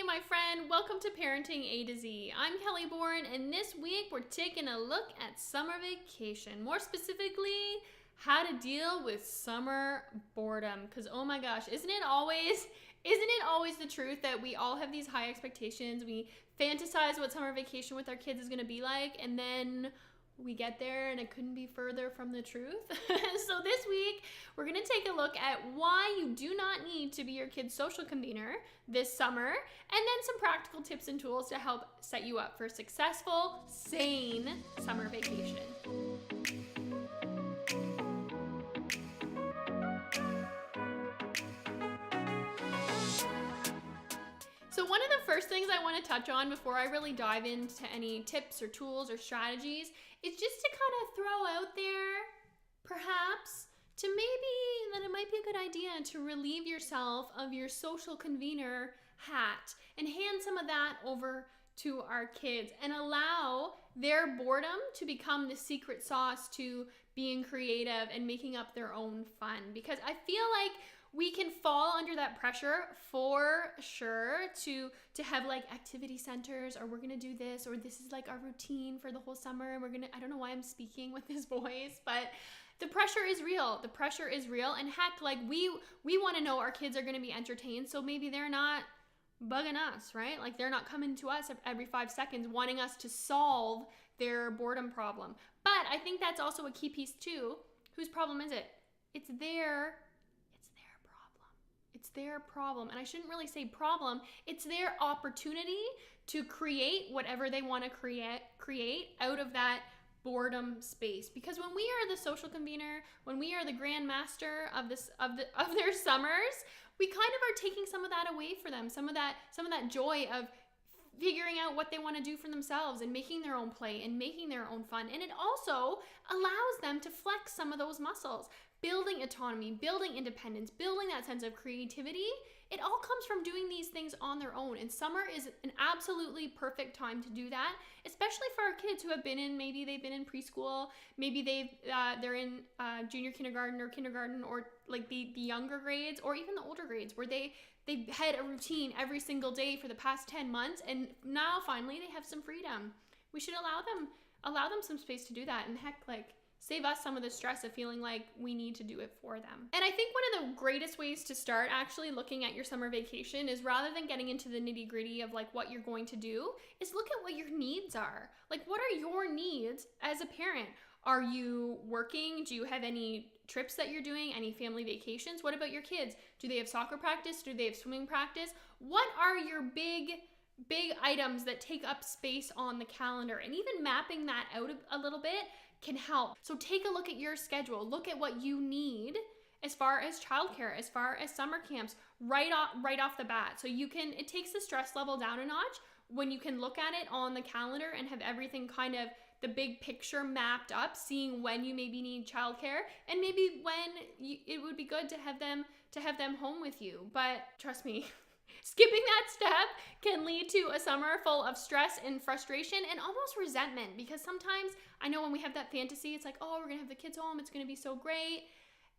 my friend. Welcome to Parenting A to Z. I'm Kelly Bourne, and this week we're taking a look at summer vacation. More specifically, how to deal with summer boredom. Because oh my gosh, isn't it always the truth that we all have these high expectations? We fantasize what summer vacation with our kids is going to be like, and then we get there and it couldn't be further from the truth. So this week, we're gonna take a look at why you do not need to be your kid's social convener this summer, and then some practical tips and tools to help set you up for a successful, sane summer vacation. So one of the first things I want to touch on before I really dive into any tips or tools or strategies is just to kind of throw out there, perhaps, to maybe that it might be a good idea to relieve yourself of your social convener hat and hand some of that over to our kids and allow their boredom to become the secret sauce to being creative and making up their own fun. Because I feel like we can fall under that pressure for sure to have like activity centers, or we're gonna do this, or this is like our routine for the whole summer, and I don't know why I'm speaking with this voice, but the pressure is real. The pressure is real, and heck, like we want to know our kids are gonna be entertained, so maybe they're not bugging us, right? Like they're not coming to us every 5 seconds wanting us to solve their boredom problem. But I think that's also a key piece too. Whose problem is it? It's their problem. And I shouldn't really say problem. It's their opportunity to create whatever they want to create out of that boredom space. Because when we are the social convener, when we are the grand master of their summers, we kind of are taking some of that away for them, some of that joy of figuring out what they want to do for themselves and making their own play and making their own fun. And it also allows them to flex some of those muscles, building autonomy, building independence, building that sense of creativity. It all comes from doing these things on their own. And summer is an absolutely perfect time to do that, especially for our kids who have maybe they've been in preschool, maybe they're in junior kindergarten or like the younger grades, or even the older grades where they had a routine every single day for the past 10 months, and now finally they have some freedom. We should allow them some space to do that, and heck, like save us some of the stress of feeling like we need to do it for them. And I think one of the greatest ways to start actually looking at your summer vacation is, rather than getting into the nitty-gritty of like what you're going to do, is look at what your needs are. Like, what are your needs as a parent? Are you working? Do you have any trips that you're doing? Any family vacations? What about your kids? Do they have soccer practice? Do they have swimming practice? What are your big items that take up space on the calendar? And even mapping that out a little bit can help. So take a look at your schedule. Look at what you need as far as childcare, as far as summer camps, right off the bat. So it takes the stress level down a notch when you can look at it on the calendar and have everything kind of the big picture mapped up, seeing when you maybe need childcare and maybe when it would be good to have them home with you. But trust me, skipping that step can lead to a summer full of stress and frustration and almost resentment, because sometimes I know when we have that fantasy, it's like, oh, we're gonna have the kids home, it's gonna be so great,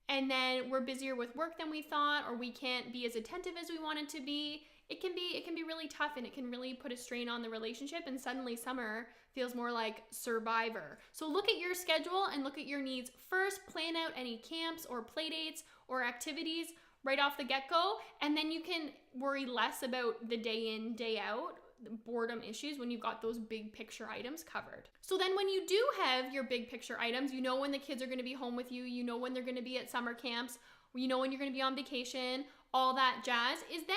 and then we're busier with work than we thought, or we can't be as attentive as we wanted to be. It can be really tough, and it can really put a strain on the relationship, and suddenly summer feels more like Survivor. So look at your schedule and look at your needs first. Plan out any camps or play dates or activities right off the get-go, and then you can worry less about the day in, day out boredom issues when you've got those big picture items covered. So then when you do have your big picture items, you know when the kids are going to be home with you, you know when they're going to be at summer camps, you know when you're going to be on vacation, all that jazz, is then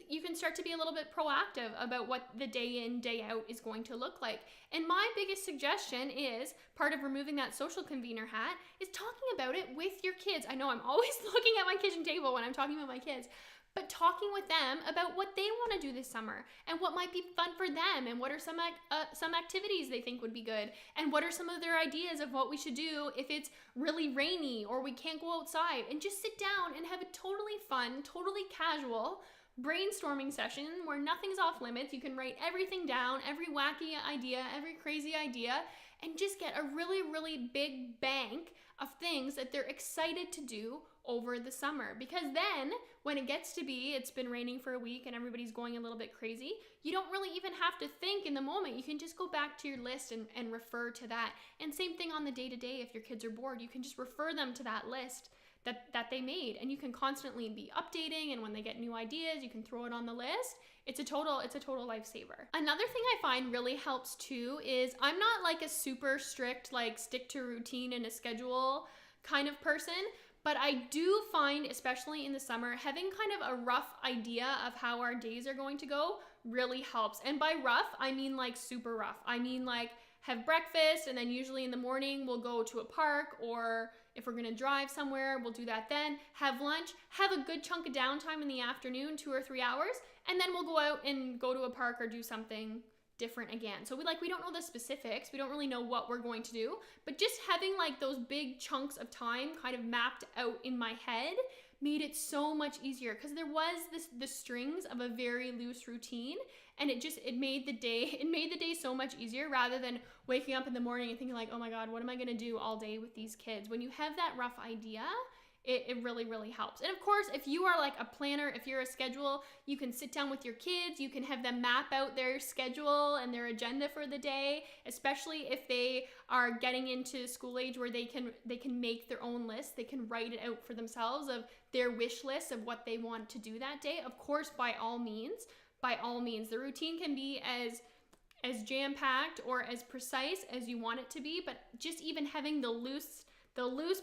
you can start to be a little bit proactive about what the day in, day out is going to look like. And my biggest suggestion is, part of removing that social convener hat, is talking about it with your kids. I know I'm always looking at my kitchen table when I'm talking about my kids, but talking with them about what they want to do this summer and what might be fun for them, and what are some activities they think would be good, and what are some of their ideas of what we should do if it's really rainy or we can't go outside, and just sit down and have a totally fun, totally casual brainstorming session where nothing's off limits. You can write everything down, every wacky idea, every crazy idea, and just get a really, really big bank of things that they're excited to do over the summer, because then when it gets to be, it's been raining for a week and everybody's going a little bit crazy, you don't really even have to think in the moment. You can just go back to your list and refer to that. And same thing on the day-to-day. If your kids are bored, you can just refer them to that list that they made, and you can constantly be updating, and when they get new ideas, you can throw it on the list. It's a total lifesaver. Another thing I find really helps too is I'm not like a super strict, like stick to routine and a schedule kind of person, but I do find, especially in the summer, having kind of a rough idea of how our days are going to go really helps. And by rough, I mean like super rough. I mean like have breakfast, and then usually in the morning we'll go to a park, or if we're gonna drive somewhere, we'll do that then. Have lunch, have a good chunk of downtime in the afternoon, 2 or 3 hours, and then we'll go out and go to a park or do something different again. So we don't know the specifics, we don't really know what we're going to do, but just having like those big chunks of time kind of mapped out in my head made it so much easier, because there was the strings of a very loose routine, and it made the day so much easier, rather than waking up in the morning and thinking like, oh my God, what am I gonna do all day with these kids? When you have that rough idea, it really, really helps. And of course, if you are like a planner, if you're a schedule, you can sit down with your kids, you can have them map out their schedule and their agenda for the day, especially if they are getting into school age where they can make their own list. They can write it out for themselves of their wish list of what they want to do that day. Of course, by all means, the routine can be as jam-packed or as precise as you want it to be, but just even having the loose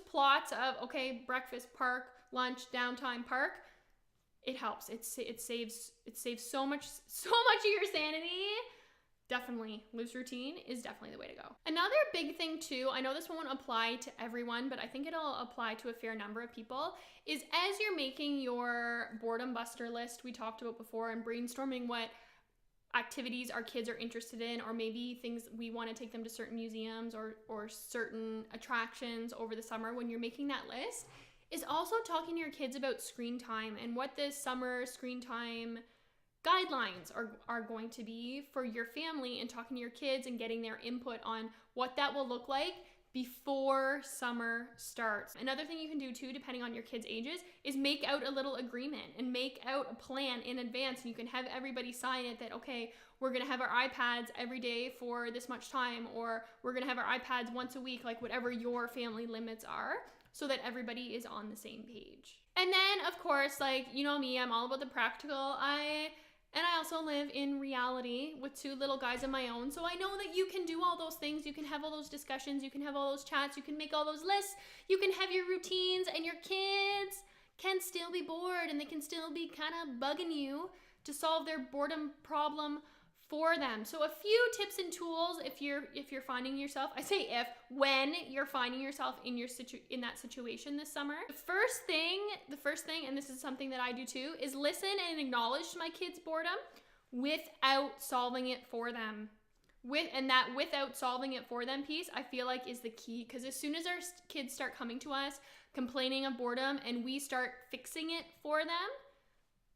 plots of, okay, breakfast, park, lunch, downtime, park, it helps. It saves so much of your sanity. Definitely, loose routine is definitely the way to go. Another big thing too, I know this won't apply to everyone, but I think it'll apply to a fair number of people, is as you're making your boredom buster list we talked about before, and brainstorming what activities our kids are interested in, or maybe things we want to take them to certain museums or certain attractions over the summer, when you're making that list, is also talking to your kids about screen time and what the summer screen time guidelines are going to be for your family, and talking to your kids and getting their input on what that will look like before summer starts. Another thing you can do too, depending on your kids' ages, is make out a little agreement and make out a plan in advance. And you can have everybody sign it that, okay, we're gonna have our iPads every day for this much time, or we're gonna have our iPads once a week, like whatever your family limits are, so that everybody is on the same page. And then of course, like, you know me, I'm all about the practical. I also live in reality with 2 little guys of my own. So I know that you can do all those things. You can have all those discussions. You can have all those chats. You can make all those lists. You can have your routines, and your kids can still be bored, and they can still be kind of bugging you to solve their boredom problem for them. So a few tips and tools if you're finding yourself, when you're finding yourself in that situation this summer. The first thing, and this is something that I do too, is listen and acknowledge my kids' boredom without solving it for them. Without solving it for them piece, I feel like is the key, because as soon as our kids start coming to us complaining of boredom and we start fixing it for them,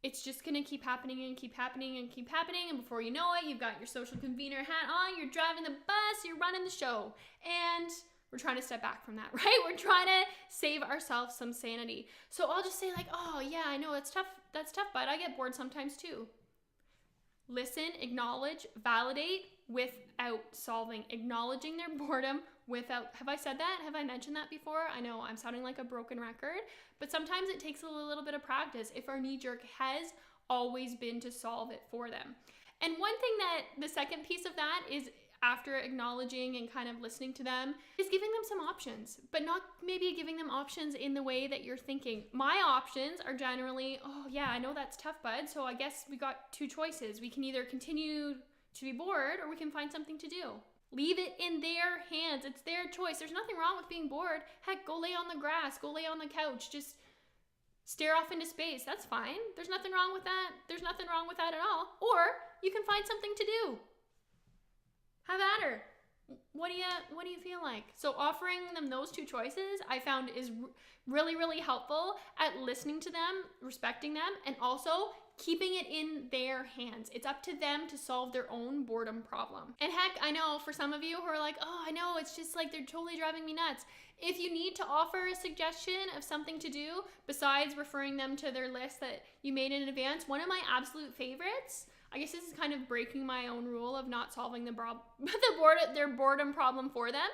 it's just gonna keep happening and keep happening and keep happening, and before you know it, you've got your social convenor hat on, you're driving the bus, you're running the show, and we're trying to step back from that, right? We're trying to save ourselves some sanity. So I'll just say like, oh yeah, I know that's tough, but I get bored sometimes too. Listen, acknowledge, validate without solving, acknowledging their boredom without, have I said that? Have I mentioned that before? I know I'm sounding like a broken record, but sometimes it takes a little bit of practice if our knee jerk has always been to solve it for them. And one thing that the second piece of that is, after acknowledging and kind of listening to them, is giving them some options, but not maybe giving them options in the way that you're thinking. My options are generally, oh yeah, I know that's tough, bud, so I guess we got 2 choices. We can either continue to be bored, or we can find something to do. Leave it in their hands. It's their choice. There's nothing wrong with being bored. Heck, go lay on the grass, go lay on the couch, just stare off into space. That's fine. There's nothing wrong with that. There's nothing wrong with that at all. Or you can find something to do. Have at her. What do you feel like? So offering them those 2 choices, I found is really, really helpful at listening to them, respecting them, and also keeping it in their hands. It's up to them to solve their own boredom problem. And heck, I know for some of you who are like, oh, I know, it's just like they're totally driving me nuts. If you need to offer a suggestion of something to do besides referring them to their list that you made in advance, one of my absolute favorites, I guess this is kind of breaking my own rule of not solving their boredom problem for them,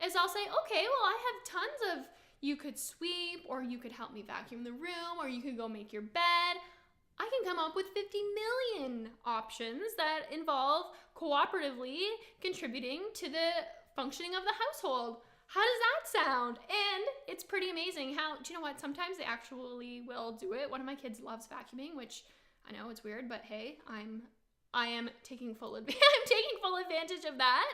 is I'll say, okay, well, I have tons of, you could sweep, or you could help me vacuum the room, or you could go make your bed. I can come up with 50 million options that involve cooperatively contributing to the functioning of the household. How does that sound? And it's pretty amazing how, do you know what? Sometimes they actually will do it. One of my kids loves vacuuming, which I know it's weird, but hey, I am taking full I'm taking full advantage of that.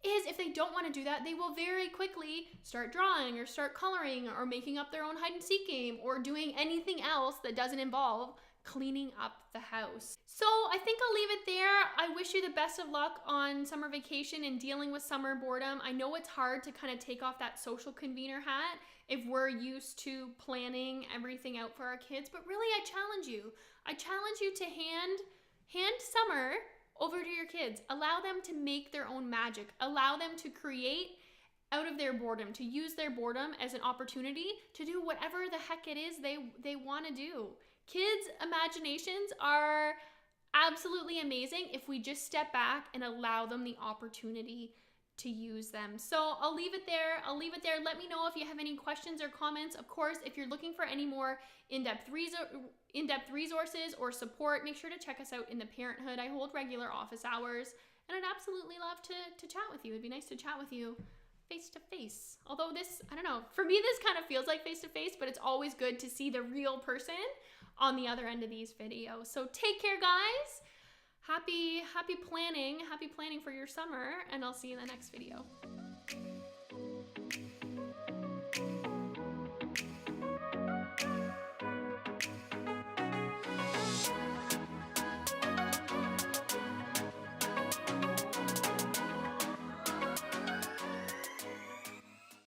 Is if they don't want to do that, they will very quickly start drawing or start coloring or making up their own hide and seek game or doing anything else that doesn't involve cleaning up the house. So I think I'll leave it there. I wish you the best of luck on summer vacation and dealing with summer boredom. I know it's hard to kind of take off that social convener hat if we're used to planning everything out for our kids, but really I challenge you. I challenge you to hand summer over to your kids. Allow them to make their own magic. Allow them to create out of their boredom, to use their boredom as an opportunity to do whatever the heck it is they want to do. Kids' imaginations are absolutely amazing if we just step back and allow them the opportunity to use them. So I'll leave it there. Let me know if you have any questions or comments. Of course, if you're looking for any more in-depth resources or support, make sure to check us out in the Parenthood. I hold regular office hours, and I'd absolutely love to chat with you. It'd be nice to chat with you face to face. Although this, I don't know, for me this kind of feels like face to face, but it's always good to see the real person on the other end of these videos. So take care, guys. Happy planning for your summer, and I'll see you in the next video.